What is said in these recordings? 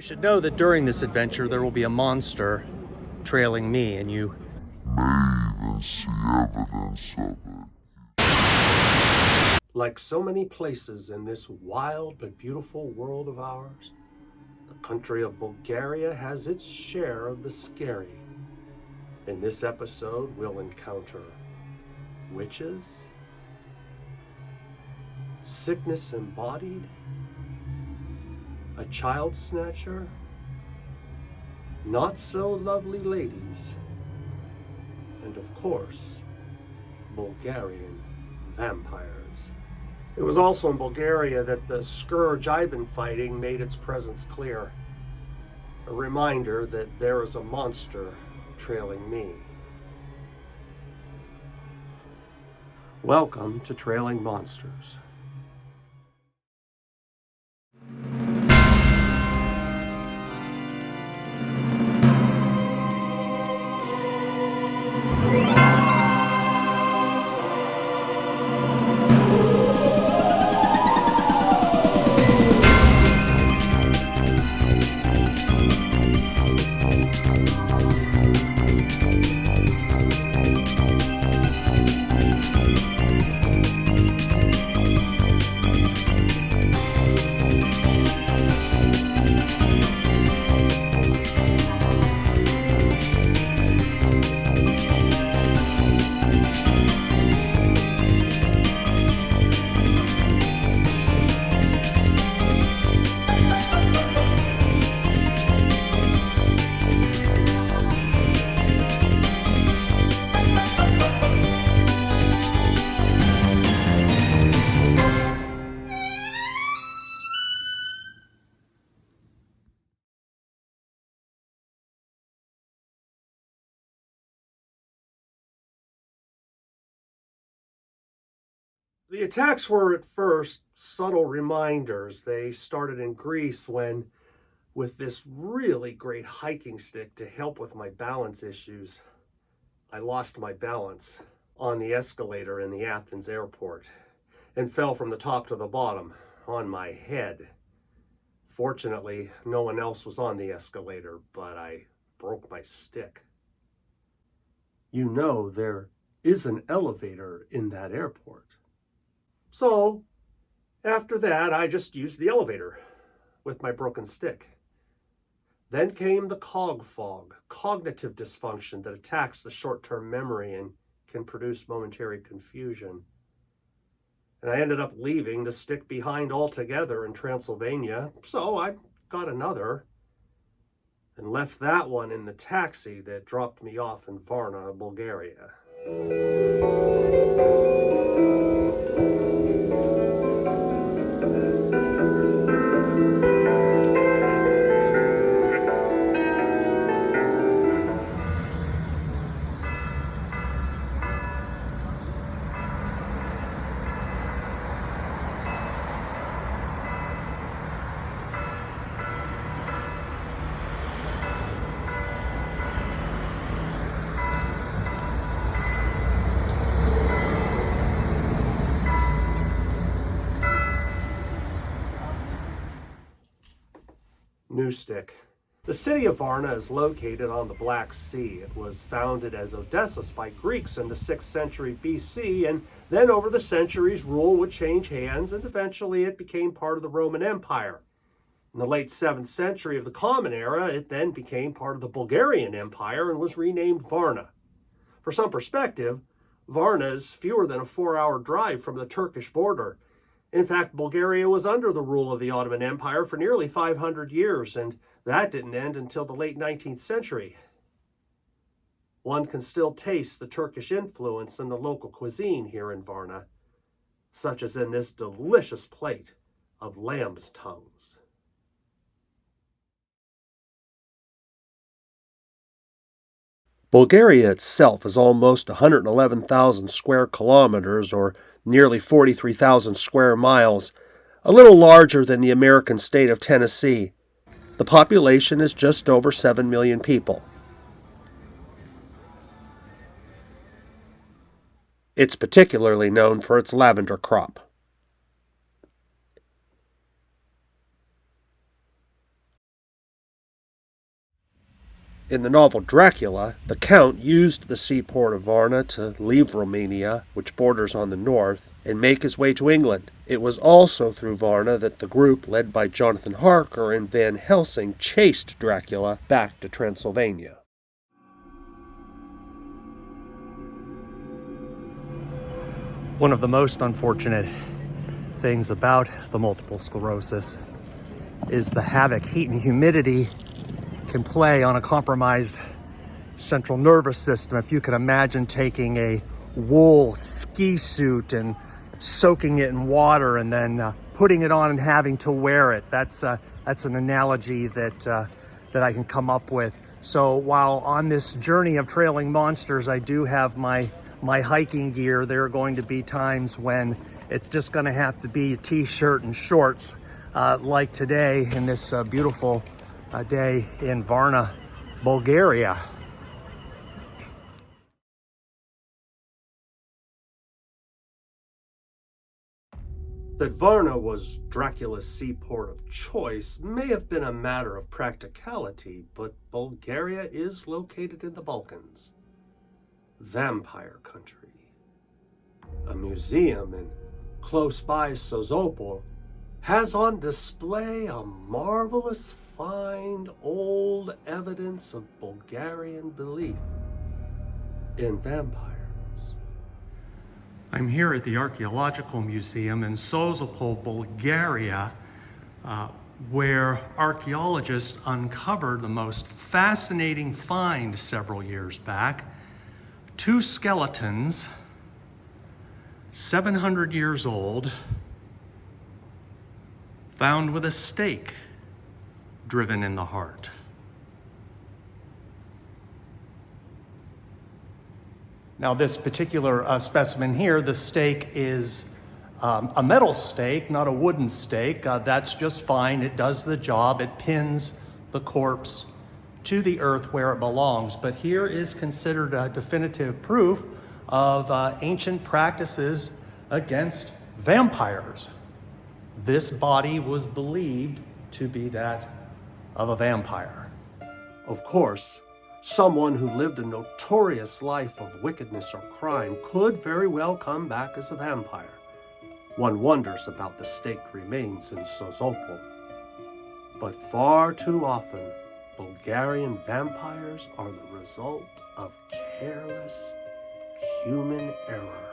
You should know that during this adventure there will be a monster trailing me, and you may even see evidence of it. Like so many places in this wild but beautiful world of ours, the country of Bulgaria has its share of the scary. In this episode, we'll encounter witches, sickness embodied, a child snatcher, not so lovely ladies, and of course, Bulgarian vampires. It was also in Bulgaria that the scourge I've been fighting made its presence clear. A reminder that there is a monster trailing me. Welcome to Trailing Monsters. The attacks were at first subtle reminders. They started in Greece when, with this really great hiking stick to help with my balance issues, I lost my balance on the escalator in the Athens airport and fell from the top to the bottom on my head. Fortunately, no one else was on the escalator, but I broke my stick. You know, there is an elevator in that airport. So, after that, I just used the elevator with my broken stick. Then came the cog fog, cognitive dysfunction that attacks the short-term memory and can produce momentary confusion. And I ended up leaving the stick behind altogether in Transylvania, so I got another and left that one in the taxi that dropped me off in Varna, Bulgaria. New stick. The city of Varna is located on the Black Sea. It was founded as Odessus by Greeks in the 6th century BC, and then over the centuries, rule would change hands, and eventually it became part of the Roman Empire. In the late 7th century of the Common Era, it then became part of the Bulgarian Empire and was renamed Varna. For some perspective, Varna is fewer than a 4-hour drive from the Turkish border. In fact, Bulgaria was under the rule of the Ottoman Empire for nearly 500 years, and that didn't end until the late 19th century. One can still taste the Turkish influence in the local cuisine here in Varna, such as in this delicious plate of lamb's tongues. Bulgaria itself is almost 111,000 square kilometers, or nearly 43,000 square miles, a little larger than the American state of Tennessee. The population is just over 7 million people. It's particularly known for its lavender crop. In the novel Dracula, the Count used the seaport of Varna to leave Romania, which borders on the north, and make his way to England. It was also through Varna that the group led by Jonathan Harker and Van Helsing chased Dracula back to Transylvania. One of the most unfortunate things about the multiple sclerosis is the havoc heat and humidity can play on a compromised central nervous system. If you can imagine taking a wool ski suit and soaking it in water and then putting it on and having to wear it. That's an analogy that I can come up with. So while on this journey of trailing monsters, I do have my hiking gear, there are going to be times when it's just going to have to be a t-shirt and shorts, like today in this beautiful day in Varna, Bulgaria. That Varna was Dracula's seaport of choice may have been a matter of practicality, but Bulgaria is located in the Balkans, vampire country. A museum in close by Sozopol has on display a marvelous find old evidence of Bulgarian belief in vampires. I'm here at the Archaeological Museum in Sozopol, Bulgaria, where archaeologists uncovered the most fascinating find several years back. 2 skeletons, 700 years old, found with a stake driven in the heart. Now this particular specimen here, the stake is a metal stake, not a wooden stake. That's just fine. It does the job. It pins the corpse to the earth where it belongs. But here is considered a definitive proof of ancient practices against vampires. This body was believed to be that of a vampire. Of course, someone who lived a notorious life of wickedness or crime could very well come back as a vampire. One wonders about the staked remains in Sozopol. But far too often, Bulgarian vampires are the result of careless human error.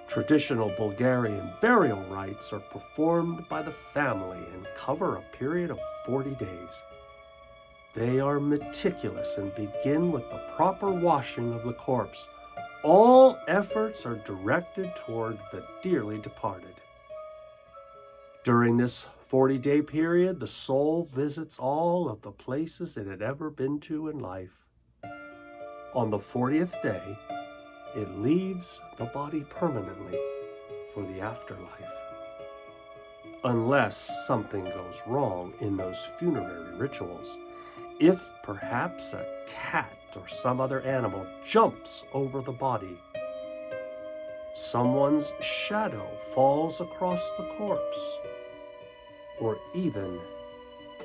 Traditional Bulgarian burial rites are performed by the family and cover a period of 40 days. They are meticulous and begin with the proper washing of the corpse. All efforts are directed toward the dearly departed. During this 40-day period, the soul visits all of the places it had ever been to in life. On the 40th day, it leaves the body permanently for the afterlife. Unless something goes wrong in those funerary rituals. If perhaps a cat or some other animal jumps over the body, someone's shadow falls across the corpse, or even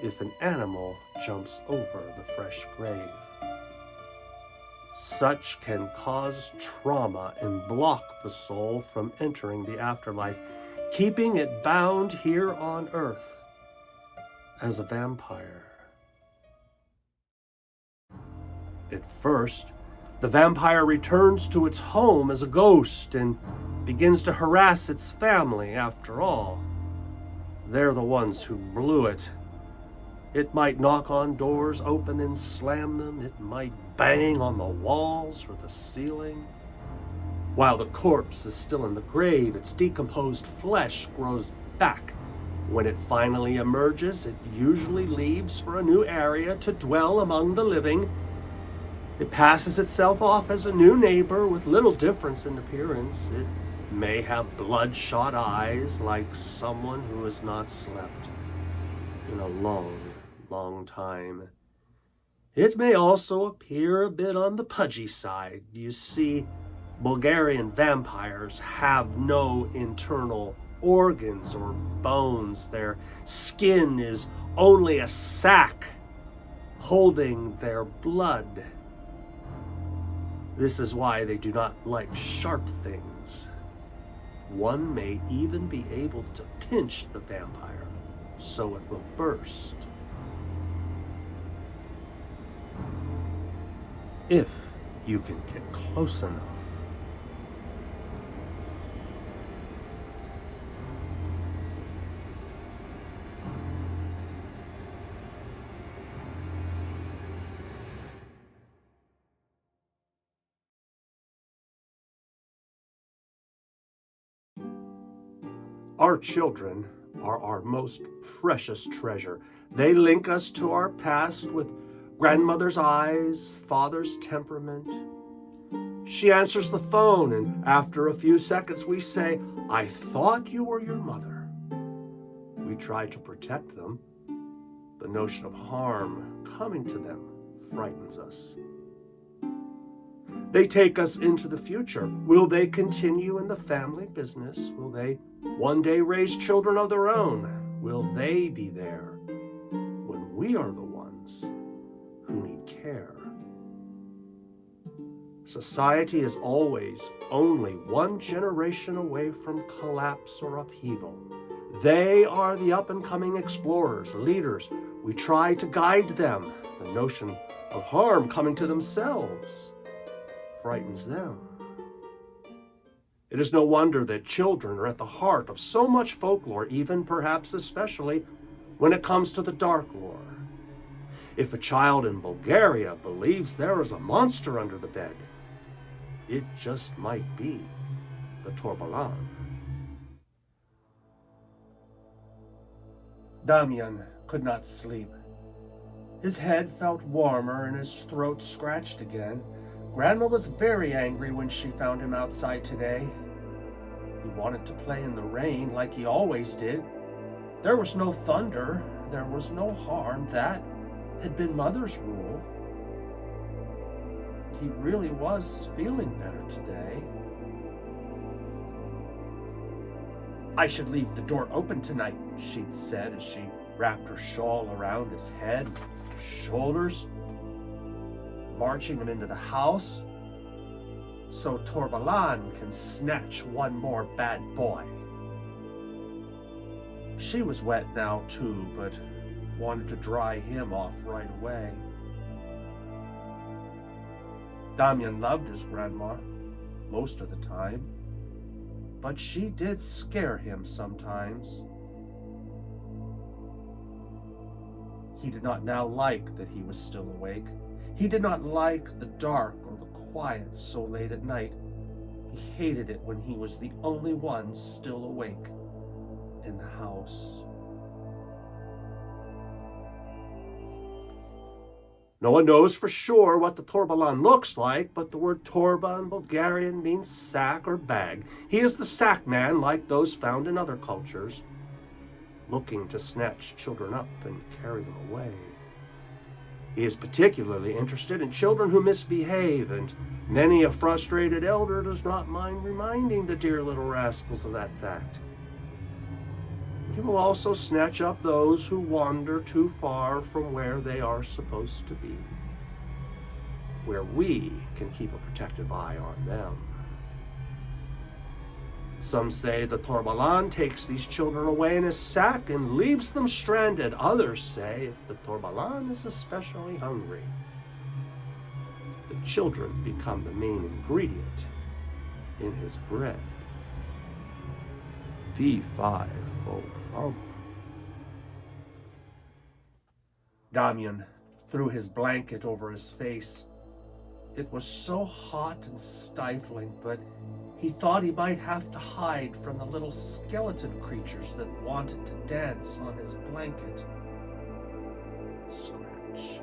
if an animal jumps over the fresh grave. Such can cause trauma and block the soul from entering the afterlife, keeping it bound here on earth as a vampire. At first, the vampire returns to its home as a ghost and begins to harass its family. After all, they're the ones who blew it. It might knock on doors, open and slam them. It might bang on the walls or the ceiling. While the corpse is still in the grave, its decomposed flesh grows back. When it finally emerges, it usually leaves for a new area to dwell among the living. It passes itself off as a new neighbor with little difference in appearance. It may have bloodshot eyes like someone who has not slept in a long time. It may also appear a bit on the pudgy side. You see, Bulgarian vampires have no internal organs or bones. Their skin is only a sack holding their blood. This is why they do not like sharp things. One may even be able to pinch the vampire so it will burst. If you can get close enough. Our children are our most precious treasure. They link us to our past with grandmother's eyes, father's temperament. She answers the phone, and after a few seconds we say, "I thought you were your mother." We try to protect them. The notion of harm coming to them frightens us. They take us into the future. Will they continue in the family business? Will they one day raise children of their own? Will they be there when we are the ones who need care? Society is always only one generation away from collapse or upheaval. They are the up-and-coming explorers, leaders. We try to guide them. The notion of harm coming to themselves frightens them. It is no wonder that children are at the heart of so much folklore, even perhaps especially when it comes to the dark lore. If a child in Bulgaria believes there is a monster under the bed, it just might be the Torbalan. Damian could not sleep. His head felt warmer and his throat scratched again. Grandma was very angry when she found him outside today. He wanted to play in the rain like he always did. There was no thunder, there was no harm. That had been Mother's rule. He really was feeling better today. "I should leave the door open tonight," she'd said as she wrapped her shawl around his head and shoulders, marching him into the house so Torbalan can snatch one more bad boy. She was wet now too, but wanted to dry him off right away. Damian loved his grandma most of the time, but she did scare him sometimes. He did not now like that he was still awake. He did not like the dark or the quiet so late at night. He hated it when he was the only one still awake in the house. No one knows for sure what the Torbalan looks like, but the word Torba in Bulgarian means sack or bag. He is the sack man like those found in other cultures, looking to snatch children up and carry them away. He is particularly interested in children who misbehave, and many a frustrated elder does not mind reminding the dear little rascals of that fact. He will also snatch up those who wander too far from where they are supposed to be, where we can keep a protective eye on them. Some say the Torbalan takes these children away in his sack and leaves them stranded. Others say if the Torbalan is especially hungry, the children become the main ingredient in his bread. Fee, fi, fo, fum. Damian threw his blanket over his face. It was so hot and stifling, but he thought he might have to hide from the little skeleton creatures that wanted to dance on his blanket. Scratch.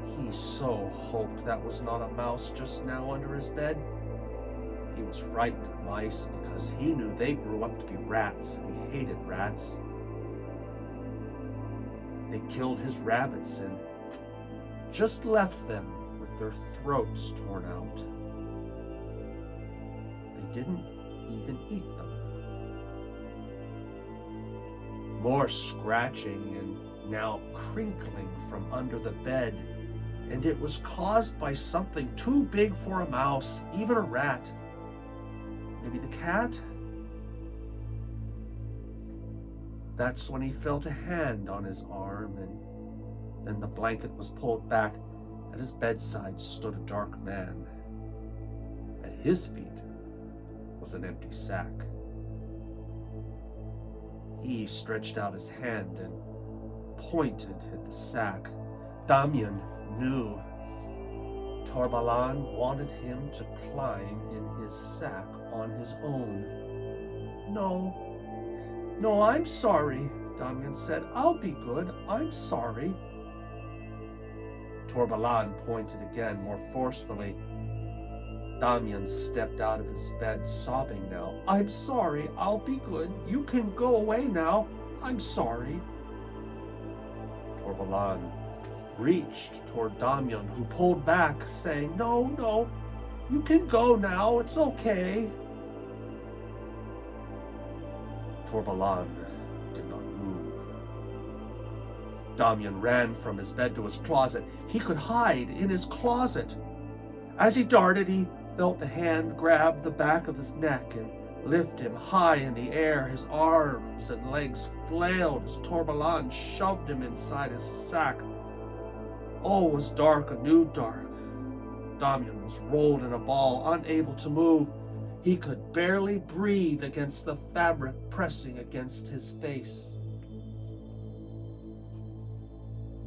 He so hoped that was not a mouse just now under his bed. He was frightened of mice because he knew they grew up to be rats, and he hated rats. They killed his rabbits and just left them with their throats torn out. They didn't even eat them. More scratching and now crinkling from under the bed, and it was caused by something too big for a mouse, even a rat. Maybe the cat? That's when he felt a hand on his arm, and then the blanket was pulled back. At his bedside stood a dark man. At his feet was an empty sack. He stretched out his hand and pointed at the sack. Damian knew Torbalan wanted him to climb in his sack on his own. No, I'm sorry, Damian said. I'll be good. I'm sorry. Torbalan pointed again, more forcefully. Damian stepped out of his bed, sobbing now. I'm sorry. I'll be good. You can go away now. I'm sorry. Torbalan reached toward Damian, who pulled back, saying, No, you can go now. It's okay. Torbalan did not move. Damian ran from his bed to his closet. He could hide in his closet. As he darted, he felt the hand grab the back of his neck and lift him high in the air. His arms and legs flailed as Torbalan shoved him inside his sack. All was dark, anew dark. Damian was rolled in a ball, unable to move. He could barely breathe against the fabric pressing against his face.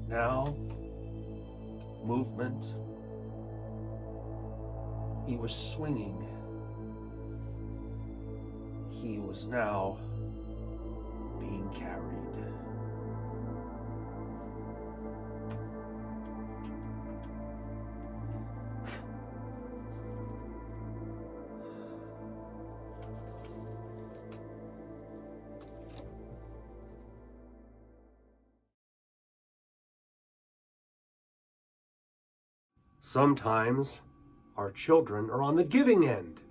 Now, movement. He was swinging. He was now being carried. Sometimes our children are on the giving end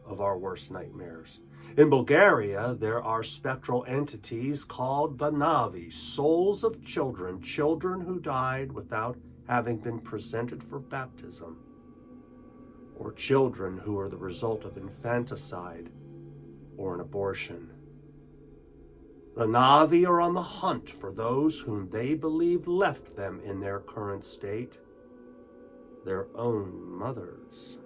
of our worst nightmares. In Bulgaria, there are spectral entities called the Navi, souls of children, children who died without having been presented for baptism, or children who are the result of infanticide or an abortion. The Navi are on the hunt for those whom they believe left them in their current state, their own mothers.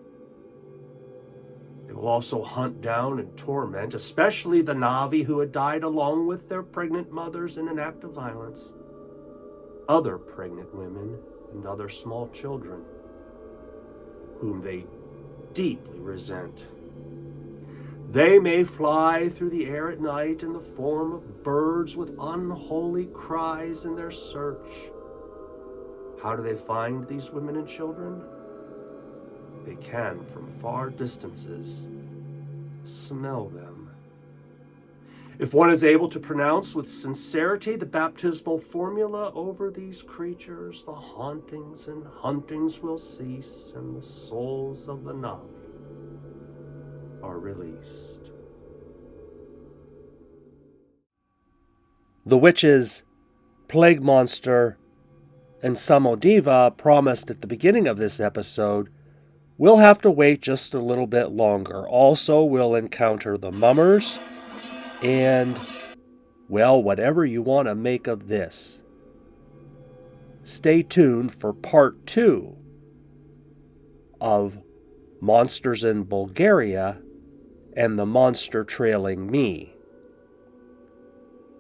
They will also hunt down and torment, especially the Navi who had died along with their pregnant mothers in an act of violence, other pregnant women, and other small children, whom they deeply resent. They may fly through the air at night in the form of birds with unholy cries in their search. How do they find these women and children? They can, from far distances, smell them. If one is able to pronounce with sincerity the baptismal formula over these creatures, the hauntings and huntings will cease, and the souls of the Navi are released. The witches, plague monster, and Samodiva promised at the beginning of this episode, we'll have to wait just a little bit longer. Also, we'll encounter the mummers and, well, whatever you want to make of this. Stay tuned for part 2 of Monsters in Bulgaria and the monster trailing me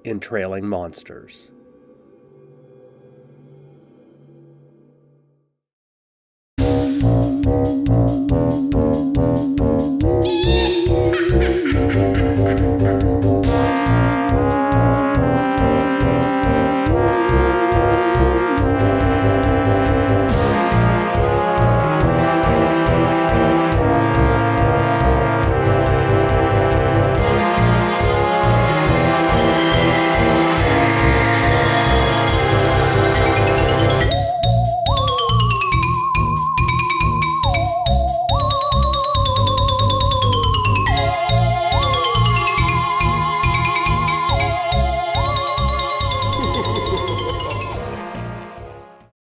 in Trailing Monsters.